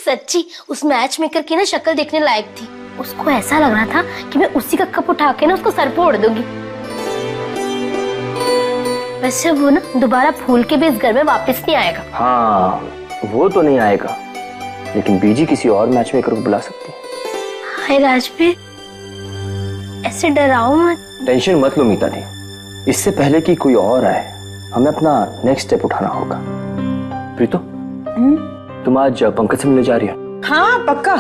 सच्ची उस match maker की ना शक्ल देखने लायक थी। उसको ऐसा लग रहा था कि मैं उसी का कप उठा के ना उसको सर पे उड़ दूंगी। वैसे वो ना दोबारा फूल के भी इस घर में वापस नहीं आएगा। हाँ वो तो नहीं आएगा, लेकिन बीजी किसी और मैच मेकर को बुला सकती है। हाय राजवीर, ऐसे डराओ मत। टेंशन मत लो मीता दी, इससे पहले कि कोई और आए हमें अपना नेक्स्ट स्टेप उठाना होगा। प्रीतो, तुम आज पंकज से मिलने जा रही हो? हाँ पक्का।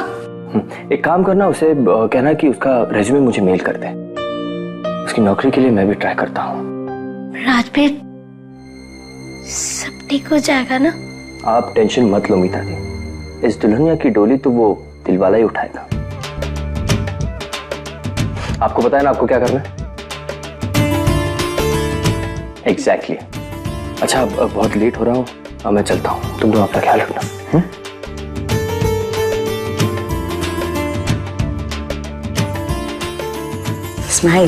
एक काम करना, उसे कहना कि उसका रेज्यूमे मुझे मेल कर दे। उसकी नौकरी के लिए मैं भी ट्राई करता हूँ। राजवीर, सब ठीक हो जाएगा ना? आप टेंशन मत लो मीता दी, इस दुल्हनिया की डोली तो वो दिलवाला ही उठाएगा। आपको पता है ना आपको क्या करना है? एग्जैक्टली। अच्छा अब बहुत लेट हो रहा हूँ, अब मैं चलता हूँ। तुम लोग अपना ख्याल रखना। स्माइल।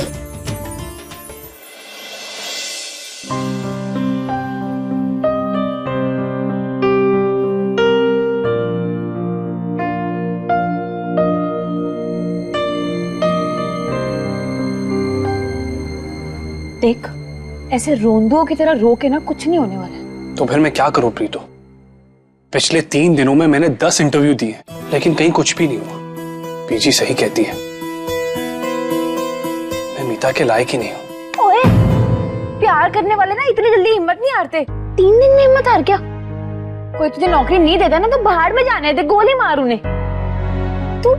देख, ऐसे रोंदुओं की तरह रो के ना कुछ नहीं होने वाला है। तो फिर मैं क्या करूं प्रीतो? पिछले 3 दिनों में मैंने 10 इंटरव्यू दिए, लेकिन कहीं कुछ भी नहीं हुआ। पीजी सही कहती है, मैं मीता के लायक ही नहीं हूँ। ओए, प्यार करने वाले ना इतनी जल्दी हिम्मत नहीं हारते। 3 दिन में हिम्मत हार क्या? कोई तुझे नौकरी नहीं देता ना तो बाहर में जाने दे, गोली मार उन्हें। तू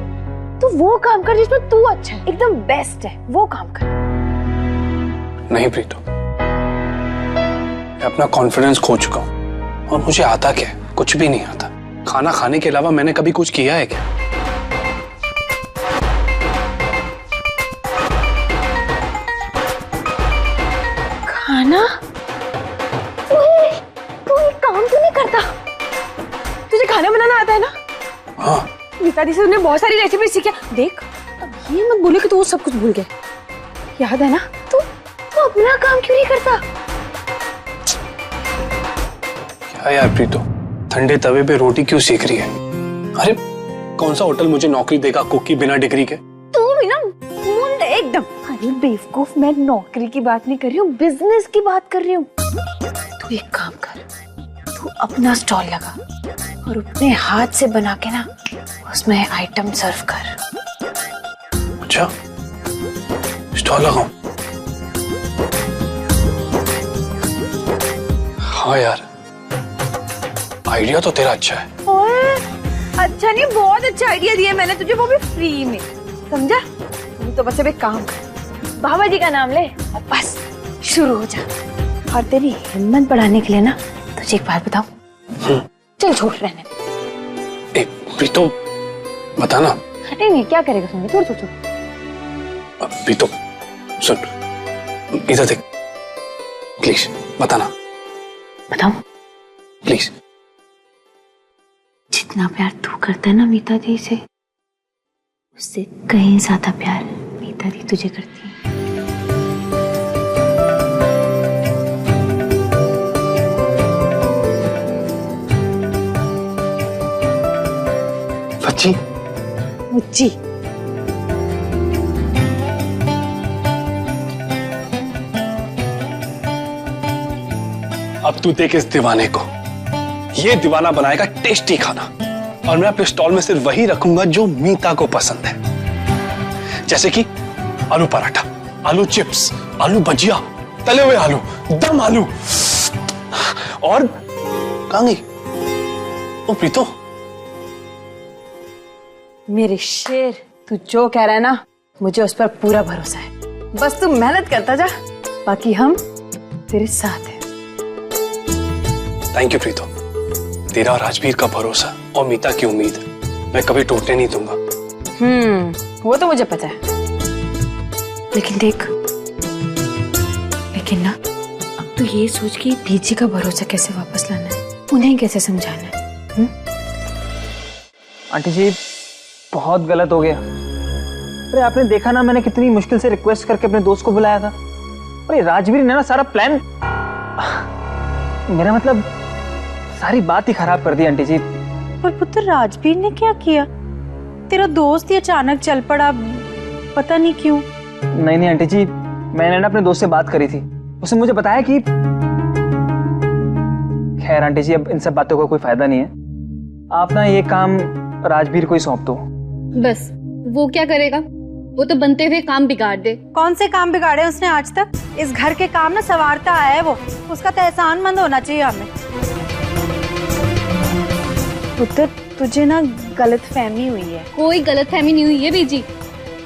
वो काम कर जिसमें तू अच्छा है, एकदम बेस्ट है, वो काम कर। नहीं प्रीतो, मैं अपना कॉन्फिडेंस खो चुका हूँ और मुझे आता क्या है? कुछ भी नहीं आता। खाना खाने के अलावा मैंने कभी कुछ किया है क्या? खाना? तू एक काम क्यों नहीं करता? तुझे खाना बनाना आता है ना? हाँ। मीता दी से तुमने बहुत सारी रेसिपी सीखी। देख, अब ये मत बोले कि तू सब कुछ भूल गया। याद है ना? तू अपना काम क्यों नहीं करता? क्या यार प्रीतो, ठंडे तवे पे रोटी क्यों सेक रही है? अरे कौन सा होटल मुझे नौकरी देगा कुक की बिना डिग्री के? तू भी ना मुंड एकदम। अरे बेवकूफ, मैं नौकरी की बात नहीं कर रही हूँ, बिजनेस की बात कर रही हूँ। तू एक काम कर, तू अपना स्टॉल लगा और अपने हाथ से बना के ना उसमें आइटम सर्व कर। अच्छा, स्टॉल लगाऊं? हाँ यार, आइडिया तो तेरा अच्छा है। ओए, अच्छा नहीं, बहुत अच्छा आइडिया दिया मैंने तुझे, वो भी फ्री में, समझा? तू तो बस अब एक काम कर, बाबा जी का नाम ले और बस शुरू हो जा। और तेरी हिम्मत बढ़ाने के लिए ना तुझे एक बात बताऊं? चल छोड़ रहने दे। प्रीतो बताना। नहीं, क्या करेगा? सुन, छोड़। प्रीतो सुन, इधर देख, प्लीज बताना। बताऊं? प्लीज। जितना प्यार तू करता है ना मीता दी से, उससे कहीं ज्यादा प्यार मीता दी तुझे करती है। सच्ची? मुच्ची। अब तू देख इस दीवाने को, ये दीवाना बनाएगा टेस्टी खाना और मैं अपने स्टॉल में सिर्फ वही रखूंगा जो मीता को पसंद है। जैसे कि आलू पराठा, आलू चिप्स, आलू भजिया, तले हुए आलू, दम आलू और कांगी। ओ प्रीतो, मेरे शेर, तू जो कह रहा है ना मुझे उस पर पूरा भरोसा है। बस तू मेहनत करता जा, बाकी हम तेरे साथ हैं। थैंक यू प्रीतो, तेरा और राजवीर का भरोसा और मीता की उम्मीद मैं कभी टूटने नहीं दूंगा। वो तो मुझे पता है, लेकिन ना अब तू ये सोच कि बीजी का भरोसा कैसे वापस लाना है, उन्हें कैसे समझाना है। आंटी जी बहुत गलत हो गया। अरे आपने देखा ना, मैंने कितनी मुश्किल से रिक्वेस्ट करके अपने दोस्त को बुलाया था। अरे राजवीर ने ना सारा प्लान, मेरा मतलब सारी बात ही खराब कर दी आंटी जी। पर पुत्र राजवीर ने क्या किया? तेरा दोस्त ही अचानक चल पड़ा, पता नहीं क्यों। नहीं आंटी जी, मैंने ना अपने दोस्त से बात करी थी, उसने मुझे बताया कि खैर आंटी जी, अब इन सब बातों का कोई फायदा नहीं है। आप ना ये काम राजवीर को ही सौंप दो। बस वो क्या करेगा? वो तो बनते हुए काम बिगाड़ दे। कौन से काम बिगाड़े उसने आज तक? इस घर के काम ना संवारता आया है वो, उसका तो एहसानमंद होना चाहिए हमें। पुत्र तुझे ना गलत फहमी हुई है। कोई गलत फहमी नहीं हुई है बीजी,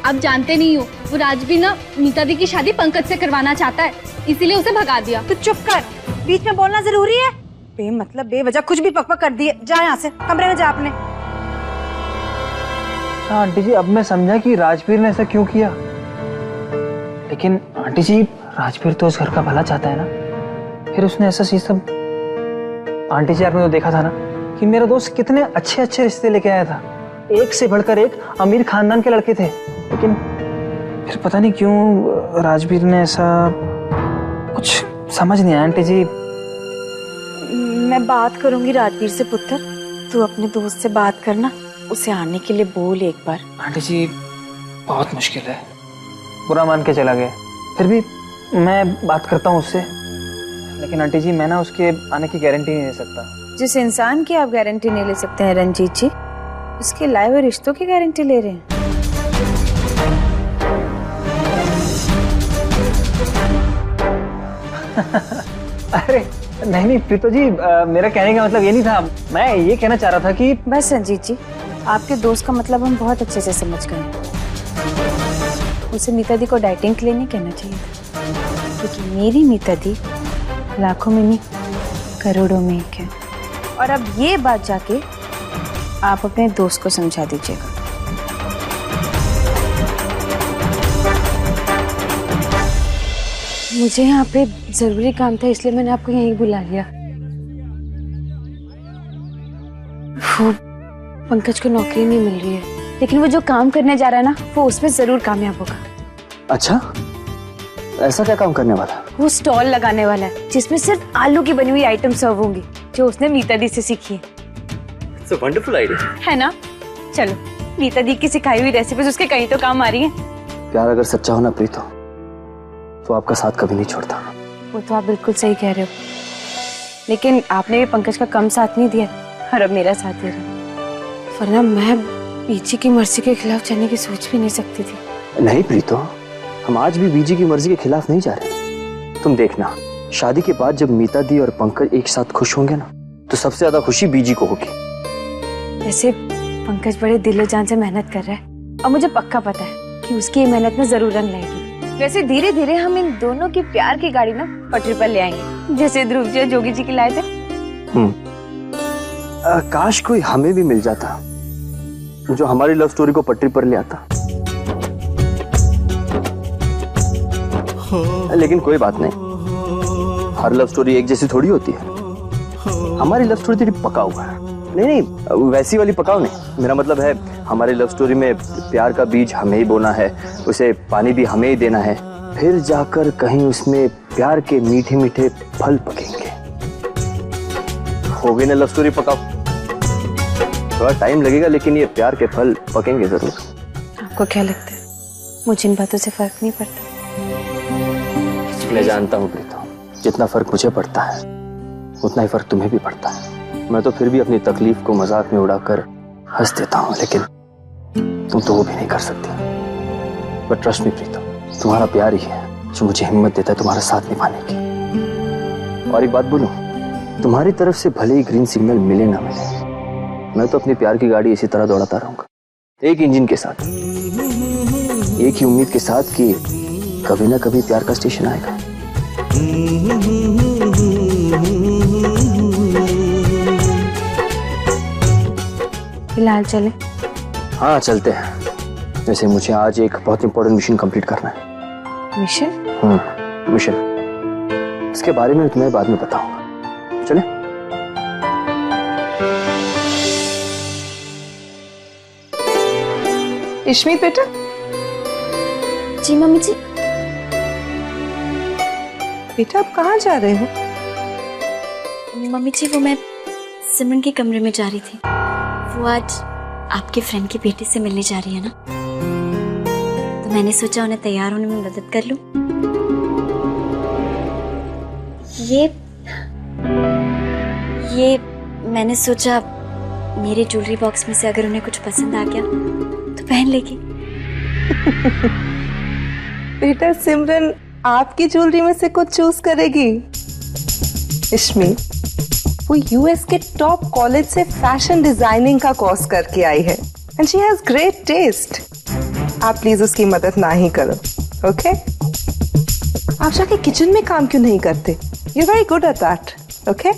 आप जानते नहीं हो, वो राजवीर ना मीता दी की शादी पंकज से करवाना चाहता है, इसीलिए उसे भगा दिया। तू चुप कर, बीच में बोलना जरूरी है? बेमतलब बेवजह कुछ भी पकपक कर दिए। जा यहाँ से, कमरे में जा अपने। हाँ आंटी जी, अब मैं समझा कि राजवीर ने ऐसा क्यों किया। लेकिन आंटी जी, राजवीर तो इस घर का भला चाहता है ना, फिर उसने ऐसा चीज सब। आंटी जी, आपने तो देखा था ना कि मेरा दोस्त कितने अच्छे अच्छे रिश्ते लेके आया था, एक से बढ़कर एक अमीर खानदान के लड़के थे, लेकिन फिर पता नहीं क्यों राजवीर ने ऐसा कुछ समझ नहीं आया। आंटी जी, मैं बात करूंगी राजवीर से पुत्र, तू अपने दोस्त से बात करना, उसे आने के लिए बोल एक बार। आंटी जी बहुत मुश्किल है, बुरा मान के चला गया, फिर भी मैं बात करता हूँ उससे। लेकिन आंटी जी, मैं ना उसके आने की गारंटी नहीं दे सकता। जिस इंसान की आप गारंटी नहीं ले सकते हैं रंजीत जी, उसके लाए हुए रिश्तों की गारंटी ले रहे हैं। अरे नहीं प्रीतो जी, मेरा कहने का मतलब ये नहीं था, मैं ये कहना चाह रहा था कि बस रंजीत जी, आपके दोस्त का मतलब हम बहुत अच्छे से समझ गए हैं। उसे मीता दी को डाइटिंग के लिए नहीं कहना चाहिए था, क्योंकि मेरी मीता दी लाखों में नहीं करोड़ों में एक है। और अब ये बात जाके आप अपने दोस्त को समझा दीजिएगा। मुझे यहाँ पे जरूरी काम था, इसलिए मैंने आपको यहीं बुला लिया। वो पंकज को नौकरी नहीं मिल रही है, लेकिन वो जो काम करने जा रहा है ना, वो उसमें जरूर कामयाब होगा। अच्छा, ऐसा क्या काम करने वाला? वो स्टॉल लगाने वाला है, जिसमें सिर्फ आलू की बनी हुई आइटम सर्व होंगी, जो उसने मीता दी से सीखी है। It's a wonderful idea. है ना? चलो, मीता दी की सिखाई हुई रेसिपीज उसके कहीं तो काम आ रही है। प्यार अगर सच्चा हो ना प्रीतो, तो आपका साथ कभी नहीं छोड़ता। वो तो आप बिल्कुल सही कह रहे हो, लेकिन आपने भी पंकज का कम साथ नहीं दिया और अब मेरा साथ दे रहे हो। वरना मैं बीजी की मर्जी के खिलाफ चलने की सोच भी नहीं सकती थी। नहीं प्रीतो, हम आज भी बीजी की मर्जी के खिलाफ नहीं जा रहे। तुम देखना, शादी के बाद जब मीता दी और पंकज एक साथ खुश होंगे ना, तो सबसे ज्यादा खुशी बीजी को होगी। वैसे पंकज बड़े दिलो जान से मेहनत कर रहा है, और मुझे पक्का पता है कि उसकी मेहनत में जरूर रंग लाएगी। वैसे धीरे धीरे हम इन दोनों की प्यार की गाड़ी ना पटरी पर ले आएंगे, जैसे ध्रुव जी और जोगी जी की लाए थे। काश कोई हमें भी मिल जाता जो हमारी लव स्टोरी को पटरी पर ले आता। लेकिन कोई बात नहीं, हर लव स्टोरी एक जैसी थोड़ी होती है। हमारी लव स्टोरी थोड़ी पका हुआ है। नहीं, वैसी वाली पकाओ नहीं, मेरा मतलब है हमारी लव स्टोरी में प्यार का बीज हमें ही बोना है, उसे पानी भी हमें ही देना है, फिर जाकर कहीं उसमें प्यार के मीठे मीठे फल पकेंगे। हो गई ना लव स्टोरी पकाओ। थोड़ा टाइम लगेगा, लेकिन ये प्यार के फल पकेंगे जरूर। आपको क्या लगता है, मुझे इन बातों से फर्क नहीं पड़ता? मैं जानता हूँ प्रीतो, जितना फर्क मुझे पड़ता है उतना ही फर्क तुम्हें भी पड़ता है। मैं तो फिर भी अपनी तकलीफ को मजाक में उड़ाकर हंस देता हूँ, लेकिन तुम तो वो भी नहीं कर सकती। बट ट्रस्ट मी प्रीतो, तुम्हारा प्यार ही है जो मुझे हिम्मत देता है तुम्हारा साथ निभाने की। और एक बात बोलूं, तुम्हारी तरफ से भले ही ग्रीन सिग्नल मिले ना मिले, मैं तो अपनी प्यार की गाड़ी इसी तरह दौड़ाता रहूंगा, एक इंजन के साथ, एक ही उम्मीद के साथ कि कभी ना कभी प्यार का स्टेशन आएगा। फिलहाल चले? हाँ चलते हैं। वैसे मुझे आज एक बहुत इंपॉर्टेंट मिशन कंप्लीट करना है। मिशन? मिशन, इसके बारे में तुम्हें बाद में बताऊंगा। चले? इश्मीत बेटा। जी मम्मी जी। बेटा आप कहाँ जा रहे हो? मम्मी जी, वो मैं सिमरन के कमरे में जा रही थी। वो आज आपके फ्रेंड की बेटी से मिलने जा रही है ना, तो मैंने सोचा उन्हें तैयार होने में मदद कर लूं। ये मैंने सोचा मेरे ज्वेलरी बॉक्स में से अगर उन्हें कुछ पसंद आ गया तो पहन लेगी। बेटा सिमरन आपकी ज्वेलरी में से कुछ चूज करेगी। इश्मी वो यूएस के टॉप कॉलेज से फैशन डिजाइनिंग का कोर्स करके आई है and she has great test. आप प्लीज उसकी मदद ना ही करो, ओके? आप जाके किचन में काम क्यों नहीं करते? You very good at that, okay?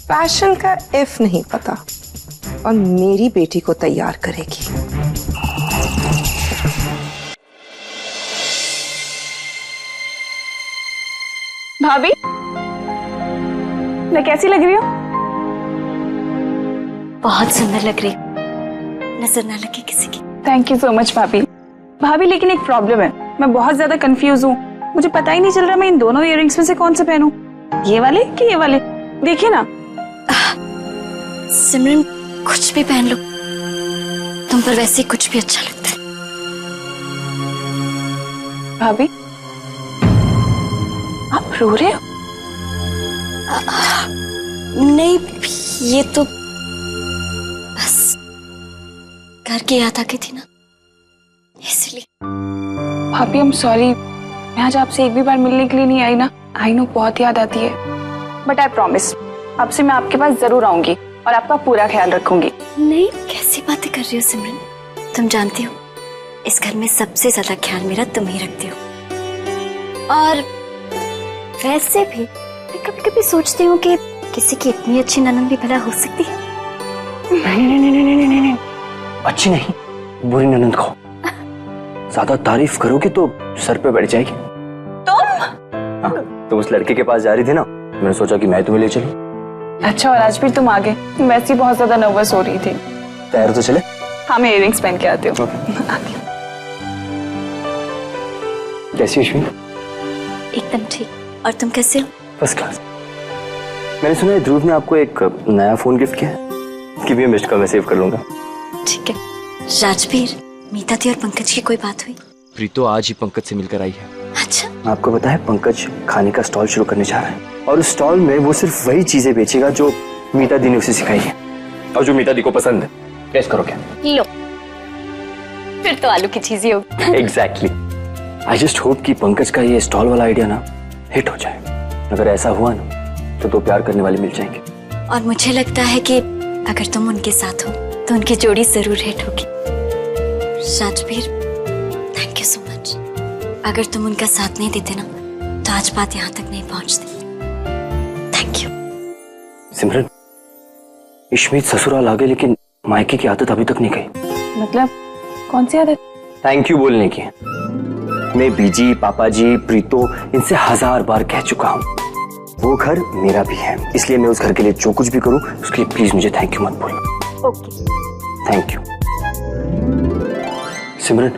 Fashion का इफ नहीं पता और मेरी बेटी को तैयार करेगी। भाभी मैं कैसी लग रही हूँ? बहुत सुंदर लग रही, नजर ना लगे किसी की। थैंक यू सो मच भाभी। भाभी लेकिन एक प्रॉब्लम है, मैं बहुत ज्यादा कंफ्यूज हूँ। मुझे पता ही नहीं चल रहा मैं इन दोनों इयररिंग्स में से कौन से पहनूं, ये वाले कि ये वाले। देखिए ना। सिमरन कुछ भी पहन लो, तुम पर वैसे कुछ भी अच्छा लगता है। भाभी आप रो रहे हो? नहीं, ये तो बस घर की याद आ गई थी ना, इसलिए। भाभी आई एम सॉरी, मैं आज आपसे एक भी बार मिलने के लिए नहीं आई ना। आई नो बहुत याद आती है, बट आई प्रॉमिस अब से मैं आपके पास जरूर आऊंगी और आपका पूरा ख्याल रखूंगी। नहीं, कैसी बातें कर रही हो सिमरन? तुम जानती हो इस घर में सबसे ज्यादा ख्याल मेरा तुम ही रखती हो। और वैसे भी मैं कभी कभी सोचती हूँ कि किसी की इतनी अच्छी ननद भी भला हो सकती है। नहीं, अच्छी नहीं, बुरी ननद को ज्यादा तारीफ करोगे तो सर पे बैठ जाएगी। तुम उस लड़के के पास जा रही थी ना, मैंने सोचा कि मैं तुम्हें ले चलूं। अच्छा, और आज भी तुम आ गए? वैसे ही बहुत ज्यादा नर्वस हो रही थी। तैयार तो चले? हाँ, मैं इयररिंग्स पहन के आती हूँ। आती हूँ। कैसी हो इश्मी? एकदम ठीक। और तुम कैसे हो? First class. मैंने सुना है ध्रुव ने आपको एक नया फोन गिफ्ट किया है कि भी मिस्ड कॉल में सेव कर लूंगा। ठीक है। राजवीर, मीता दी और पंकज की कोई बात हुई? प्रीतो आज ही पंकज से मिलकर आई है। अच्छा। आपको पता है पंकज खाने का स्टॉल शुरू करने जा रहा है और उस स्टॉल में वो सिर्फ वही चीजें बेचेगा जो मीता दी ने उसे सिखाई है और जो मीता दी को पसंद है। टेस्ट करो क्या? लो, फिर तो आलू की चीज ही होगी। एग्जैक्टली। आई जस्ट होप कि पंकज का ये स्टॉल वाला आइडिया ना हिट हो जाए। अगर ऐसा हुआ ना तो दो प्यार करने वाले मिल जाएंगे। और मुझे लगता है कि अगर तुम उनके साथ हो तो उनकी जोड़ी जरूर हिट होगी। Rajveer, thank you so much. अगर तुम उनका साथ नहीं देते ना तो आज बात यहाँ तक नहीं पहुंचती। Thank you. सिमरन, इश्मीत ससुराल आ गए लेकिन मायके की आदत अभी तक नहीं गई। मतलब कौन सी आदत? थैंक यू बोलने की। मैं बीजी, पापा जी, प्रीतो इनसे 1000 बार कह चुका हूँ वो घर मेरा भी है, इसलिए मैं उस घर के लिए जो कुछ भी करूँ उसके लिए प्लीज मुझे थैंक यू मत बोलना। ओके। Thank you. सिमरन,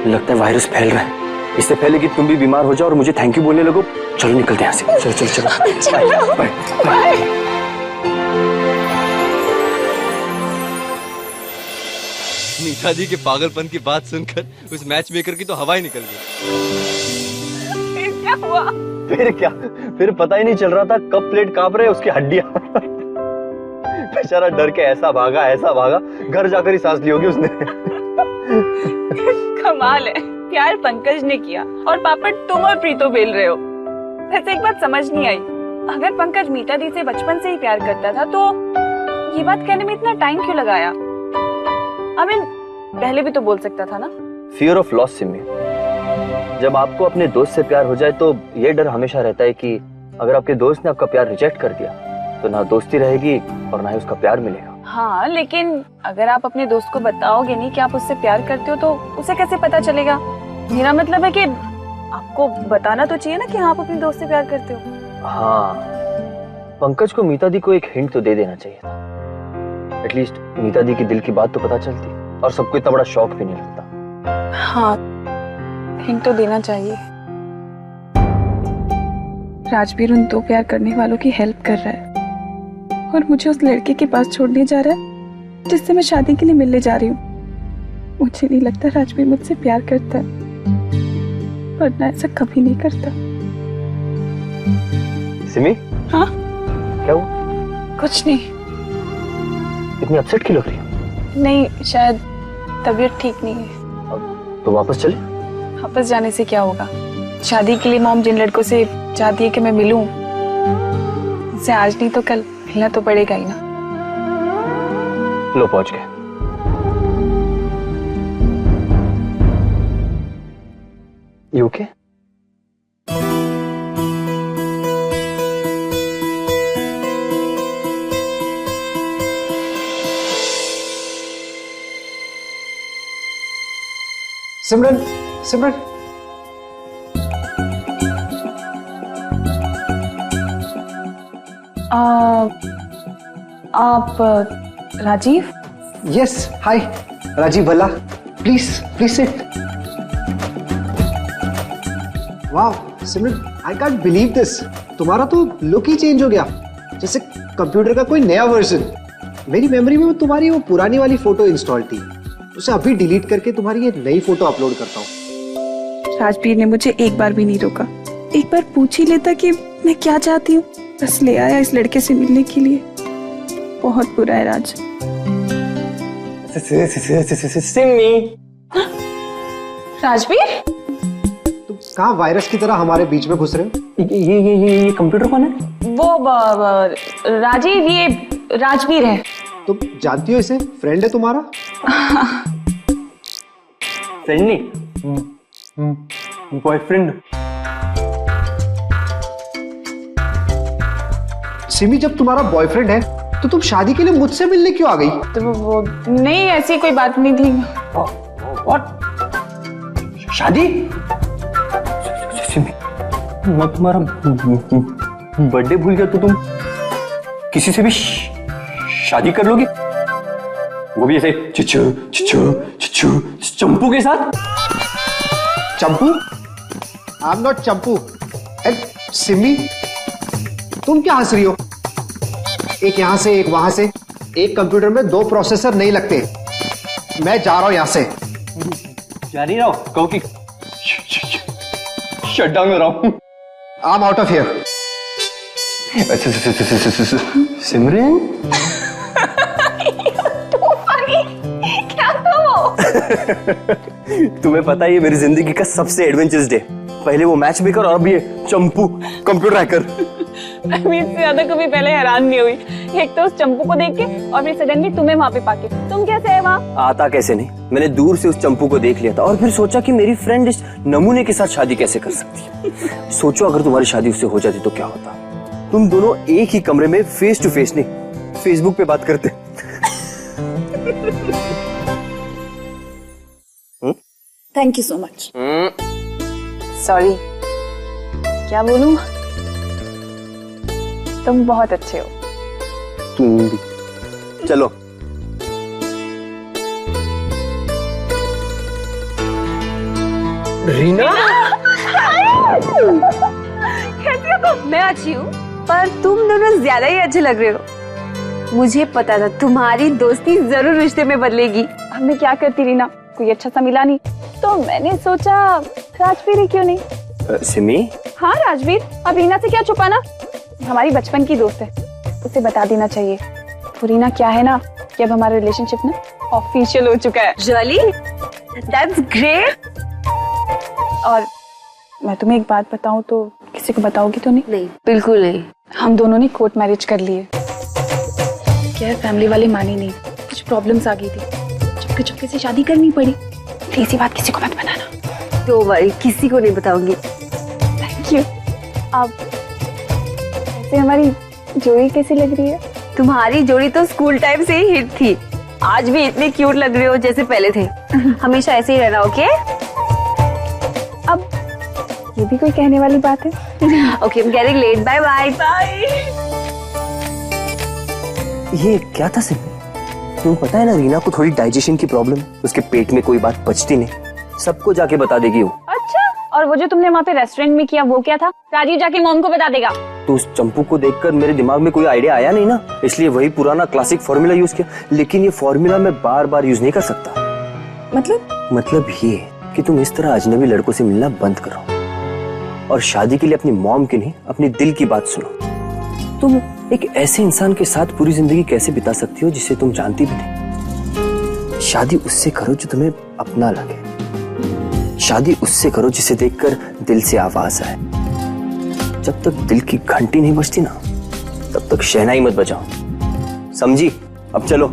लगता है वायरस फैल रहा है। इससे पहले कि तुम भी बीमार हो जाओ और मुझे थैंक यू बोलने लगो, चलो निकलते हैं यहाँ से। चलो चलो चलो। Bye bye. मीता दी के पागलपन की बात सुनकर उस मैच मेकर की तो हवा ही निकल गई। फिर क्या हुआ? फिर क्या, फिर पता ही नहीं चल रहा था कब प्लेट कांप रहे उसकी हड्डियां। बेचारा डर के ऐसा भागा घर जाकर ही सांस ली होगी उसने। कमाल है, प्यार पंकज ने किया और पापड़ तुम और प्रीतो बेल रहे हो। वैसे एक बात समझ नहीं आई, अगर पंकज मीता दी से बचपन से ही प्यार करता था तो ये बात कहने में इतना टाइम क्यों लगाया? पहले भी तो बोल सकता था ना। Fear of loss Simi. जब आपको अपने दोस्त से प्यार हो जाए तो ये डर हमेशा रहता है कि अगर आपके दोस्त ने आपका प्यार रिजेक्ट कर दिया तो ना दोस्ती रहेगी और ना ही उसका प्यार मिलेगा। हाँ, लेकिन अगर आप अपने दोस्त को बताओगे नहीं कि आप उससे प्यार करते हो तो उसे कैसे पता चलेगा? मेरा मतलब है कि आपको बताना तो चाहिए ना कि हाँ आप अपने दोस्त से प्यार करते हो। हाँ, पंकज को मीता दी को एक हिंट तो दे देना चाहिए था। एटलीस्ट मीता दी की दिल की बात तो पता चलती और सबको इतना बड़ा शौक भी नहीं लगता। हाँ, हिंट तो देना चाहिए। राजवीर उन दो प्यार करने वालों की हेल्प कर रहा है और मुझे उस लड़के के पास छोड़ने जा रहा है जिससे मैं शादी के लिए मिलने जा रही हूँ। मुझे नहीं लगता राजवीर मुझसे प्यार करता है, वरना ऐसा कभी नहीं करता। सिमी, हाँ क्या हुआ? कुछ नहीं। इतनी अपसेट क्यों लग रही हो? नहीं, शायद तबीयत ठीक नहीं है। तो वापस चले? वापस जाने से क्या होगा? शादी के लिए मॉम जिन लड़कों से चाहती है कि मैं मिलूं, उनसे आज नहीं तो कल मिलना तो पड़ेगा ही ना। लो पहुंच गए। You okay? सिमरन, सिमरन, आप राजीव? यस, हाय राजीव भला, प्लीज प्लीज सिट। वाह सिमरन, आई कांट बिलीव दिस, तुम्हारा तो लुक ही चेंज हो गया, जैसे कंप्यूटर का कोई नया वर्जन। मेरी मेमोरी में तुम्हारी वो पुरानी वाली फोटो इंस्टॉल थी, उसे अभी डिलीट करके तुम्हारी ये नई फोटो अपलोड करता हूँ। राजवीर ने मुझे एक बार भी नहीं रोका, एक बार पूछ ही लेता कि मैं क्या चाहती हूँ, बस ले आया इस लड़के से मिलने के लिए। बहुत बुरा है राज। सिमी, राजवीर, तुम कहाँ वायरस की तरह हमारे बीच में घुस रहे हो? ये कंप्यूटर कौन है? वो राजीव, ये राजवीर है। तुम जानती हो इसे? फ्रेंड है तुम्हारा? फ्रेंड नहीं, बॉयफ्रेंड। सिमी, जब तुम्हारा बॉयफ्रेंड है तो तुम शादी के लिए मुझसे मिलने क्यों आ गई? तो वो नहीं, ऐसी कोई बात नहीं थी। व्हाट? शादी? सिमी, मैं तुम्हारा बर्थडे भूल गया तो तुम किसी से भी शादी कर लोगी? वो भी ऐसे चिचू चिचू चिचू चंपू के साथ? Champu? I am not Champu. And Simi, तुम क्या हंस रही हो? एक यहां से एक वहां से, एक कंप्यूटर में दो प्रोसेसर नहीं लगते। मैं जा रहा हूं यहां से। जा नहीं रहा हूं, कहो कि शट डाउन हो रहा हूं। I am out of here. Simran, क्या था वो? तुम्हें पता है ये मेरी जिंदगी का सबसे एडवेंचरस डे। पहले वो मैच मेकर और अब ये चंपू कंप्यूटर हैकर। मैं इससे ज्यादा कभी पहले हैरान नहीं हुई, एक तो उस चंपू को देख के और फिर सडनली तुम्हें वहां पे पाके। तुम कैसे है वहाँ? आता कैसे नहीं, मैंने दूर से उस चंपू को देख लिया था और फिर सोचा कि मेरी फ्रेंड इस नमूने के साथ शादी कैसे कर सकती है। सोचो अगर तुम्हारी शादी उससे हो जाती तो क्या होता। तुम दोनों एक ही कमरे में फेस टू फेस नहीं, फेसबुक पे बात करते। Thank you so much. Sorry, क्या बोलूं? तुम बहुत अच्छे हो। तुम भी। चलो। रीना, कैसे हो तुम? मैं अच्छी हूँ, पर तुम दोनों ज्यादा ही अच्छे लग रहे हो। मुझे पता था तुम्हारी दोस्ती जरूर रिश्ते में बदलेगी। अब मैं क्या करती रीना, कोई अच्छा सा मिला नहीं तो मैंने सोचा राजवीर ही क्यों नहीं। सिमी? हाँ राजवीर, अब रीना से क्या छुपाना, हमारी बचपन की दोस्त है, उसे बता देना चाहिए। तो रीना क्या है ना कि अब हमारा रिलेशनशिप ना ऑफिशियल हो चुका है। रियली? That's great. और मैं तुम्हें एक बात बताऊं तो किसी को बताओगी तो नहीं? नहीं, बिल्कुल नहीं। हम दोनों ने कोर्ट मैरिज कर लिए। क्या फैमिली वाले माने नहीं, कुछ प्रॉब्लम्स आ गई थी, चुपके चुपके से शादी करनी पड़ी। ऐसी बात किसी को मत बताना। तो भाई किसी को नहीं बताऊंगी। Thank you. अब ऐसे हमारी जोड़ी कैसी लग रही है? तुम्हारी जोड़ी तो स्कूल टाइम से ही हिट थी। आज भी इतने क्यूट लग रहे हो जैसे पहले थे। हमेशा ऐसे ही रहना, ओके? अब ये भी कोई कहने वाली बात है? Okay, I am getting late. Bye bye. Bye. ये क्या था सिमी? तुम्हें पता है ना रीना को थोड़ी डाइजेशन की प्रॉब्लम है, उसके पेट में कोई बात पचती नहीं, सबको जाके बता देगी वो। अच्छा, और वो जो तुमने वहाँ पे रेस्टोरेंट में किया वो क्या था? राजीव जाके मॉम को बता देगा। तो उस चंपू को देखकर मेरे दिमाग में कोई आइडिया आया नहीं ना, इसलिए वही पुराना क्लासिक फॉर्मूला यूज किया। लेकिन ये फॉर्मूला मैं बार बार यूज नहीं कर सकता। मतलब ये कि तुम इस तरह अजनबी लड़कों से मिलना बंद करो और शादी के लिए अपनी मॉम की नहीं, अपनी दिल की बात सुनो। तुम एक ऐसे इंसान के साथ पूरी जिंदगी कैसे बिता सकती हो जिसे तुम जानती भी नहीं? शादी उससे करो जो तुम्हें अपना लगे। शादी उससे करो जिसे देखकर दिल से आवाज आए। जब तक दिल की घंटी नहीं बजती ना, तब तक शहनाई मत बजाओ, समझी? अब चलो।